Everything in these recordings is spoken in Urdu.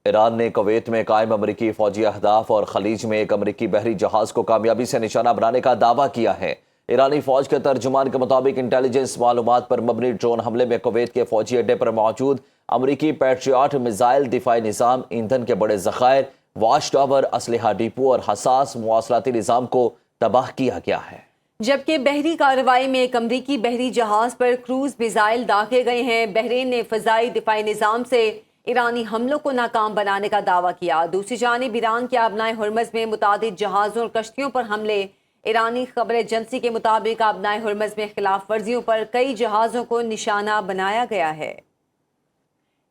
ایران نے کویت میں قائم امریکی فوجی اہداف اور خلیج میں ایک امریکی بحری جہاز کو کامیابی سے نشانہ بنانے کا دعویٰ کیا ہے۔ ایرانی فوج کے ترجمان کے مطابق انٹیلیجنس معلومات پر مبنی ڈرون حملے میں کویت کے فوجی اڈے پر موجود امریکی پیٹریاٹ میزائل دفاعی نظام، ایندھن کے بڑے ذخائر، واچ ٹاور، اسلحہ ڈیپو اور حساس مواصلاتی نظام کو تباہ کیا گیا ہے۔ جبکہ بحری کارروائی میں ایک امریکی بحری جہاز پر کروز میزائل داغے گئے ہیں۔ بحرین نے فضائی دفاعی نظام سے ایرانی حملوں کو ناکام بنانے کا دعویٰ کیا۔ دوسری جانب ایران کے آبنائے ہرمز میں متعدد جہازوں اور کشتیوں پر حملے۔ ایرانی خبر ایجنسی کے مطابق آبنائے ہرمز میں خلاف ورزیوں پر کئی جہازوں کو نشانہ بنایا گیا ہے۔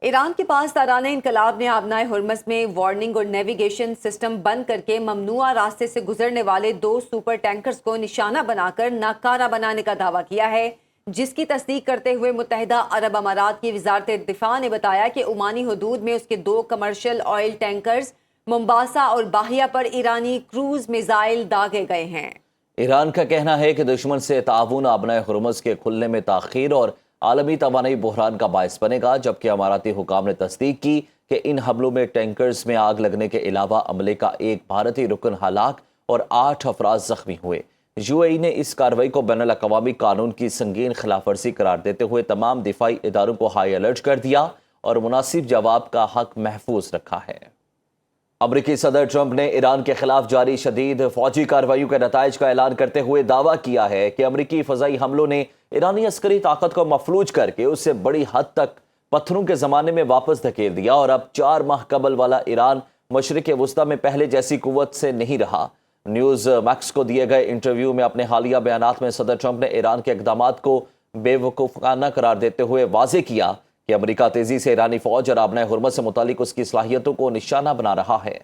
ایران کے پاس تارانہ انقلاب نے آبنائے ہرمز میں وارننگ اور نیویگیشن سسٹم بند کر کے ممنوعہ راستے سے گزرنے والے 2 سپر ٹینکرز کو نشانہ بنا کر ناکارہ بنانے کا دعویٰ کیا ہے، جس کی تصدیق کرتے ہوئے متحدہ عرب امارات کی وزارت دفاع نے بتایا کہ عمانی حدود میں اس کے 2 کمرشل آئل ٹینکرز ممباسا اور باہیا پر ایرانی کروز میزائل داغے گئے ہیں۔ ایران کا کہنا ہے کہ دشمن سے تعاون آبنائے ہرمز کے کھلنے میں تاخیر اور عالمی توانائی بحران کا باعث بنے گا، جبکہ اماراتی حکام نے تصدیق کی کہ ان حملوں میں ٹینکرز میں آگ لگنے کے علاوہ عملے کا ایک بھارتی رکن ہلاک اور 8 افراد زخمی ہوئے۔ یو اے ای نے اس کارروائی کو بین الاقوامی قانون کی سنگین خلاف ورزی قرار دیتے ہوئے تمام دفاعی اداروں کو ہائی الرٹ کر دیا اور مناسب جواب کا حق محفوظ رکھا ہے۔ امریکی صدر ٹرمپ نے ایران کے خلاف جاری شدید فوجی کارروائیوں کے نتائج کا اعلان کرتے ہوئے دعویٰ کیا ہے کہ امریکی فضائی حملوں نے ایرانی عسکری طاقت کو مفلوج کر کے اسے بڑی حد تک پتھروں کے زمانے میں واپس دھکیل دیا اور اب 4 ماہ قبل والا ایران مشرق وسطی میں پہلے جیسی قوت سے نہیں رہا۔ نیوز میکس کو دیے گئے انٹرویو میں اپنے حالیہ بیانات میں صدر ٹرمپ نے ایران کے اقدامات کو بے وقوفانہ قرار دیتے ہوئے واضح کیا کہ امریکہ تیزی سے ایرانی فوج اور آبنائے ہرمز سے متعلق اس کی صلاحیتوں کو نشانہ بنا رہا ہے،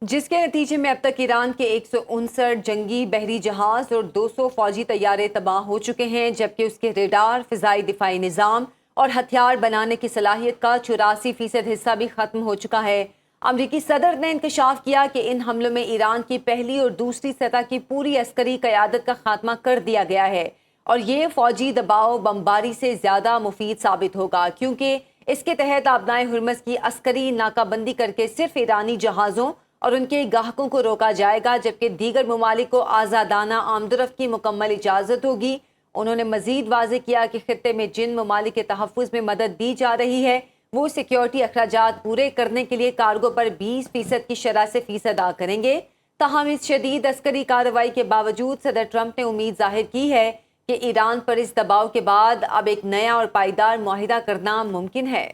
جس کے نتیجے میں اب تک ایران کے 159 جنگی بحری جہاز اور 200 فوجی طیارے تباہ ہو چکے ہیں، جبکہ اس کے ریڈار، فضائی دفاعی نظام اور ہتھیار بنانے کی صلاحیت کا 84% حصہ بھی ختم ہو چکا ہے۔ امریکی صدر نے انکشاف کیا کہ ان حملوں میں ایران کی پہلی اور دوسری سطح کی پوری عسکری قیادت کا خاتمہ کر دیا گیا ہے، اور یہ فوجی دباؤ بمباری سے زیادہ مفید ثابت ہوگا، کیونکہ اس کے تحت آبنائے ہرمز کی عسکری ناکہ بندی کر کے صرف ایرانی جہازوں اور ان کے گاہکوں کو روکا جائے گا، جبکہ دیگر ممالک کو آزادانہ آمد و رفت کی مکمل اجازت ہوگی۔ انہوں نے مزید واضح کیا کہ خطے میں جن ممالک کے تحفظ میں مدد دی جا رہی ہے وہ سیکیورٹی اخراجات پورے کرنے کے لیے کارگو پر 20% کی شرح سے فیس ادا کریں گے۔ تاہم اس شدید عسکری کارروائی کے باوجود صدر ٹرمپ نے امید ظاہر کی ہے کہ ایران پر اس دباؤ کے بعد اب ایک نیا اور پائیدار معاہدہ کرنا ممکن ہے۔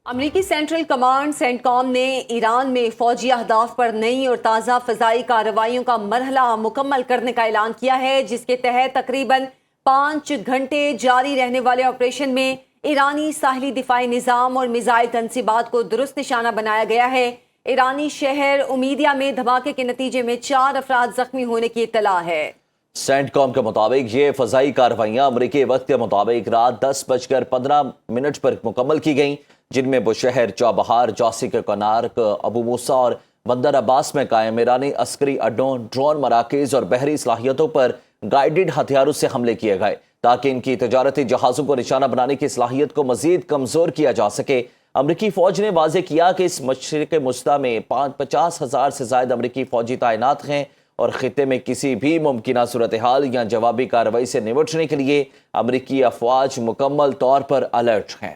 امریکی سینٹرل کمانڈ سینٹ کام نے ایران میں فوجی اہداف پر نئی اور تازہ فضائی کارروائیوں کا مرحلہ مکمل کرنے کا اعلان کیا ہے، جس کے تحت تقریباً 5 گھنٹے جاری رہنے والے آپریشن میں ایرانی ساحلی دفاعی نظام اور میزائل تنصیبات کو درست نشانہ بنایا گیا ہے۔ ایرانی شہر امیدیا میں دھماکے کے نتیجے میں 4 افراد زخمی ہونے کی اطلاع ہے۔ سینٹ کام کے مطابق یہ فضائی کارروائیاں امریکی وقت کے مطابق رات 10:15 پر مکمل کی گئیں، جن میں بشہر، چابہار، جوسی کے کنارک، ابو موسیٰ اور بندر عباس میں قائم ایرانی عسکری اڈوں، ڈرون مراکز اور بحری صلاحیتوں پر گائیڈڈ ہتھیاروں سے حملے کیے گئے تاکہ ان کی تجارتی جہازوں کو نشانہ بنانے کی صلاحیت کو مزید کمزور کیا جا سکے۔ امریکی فوج نے واضح کیا کہ اس مشرق وسطی میں 50,000 سے زائد امریکی فوجی تعینات ہیں اور خطے میں کسی بھی ممکنہ صورتحال یا جوابی کارروائی سے نمٹنے کے لیے امریکی افواج مکمل طور پر الرٹ ہیں۔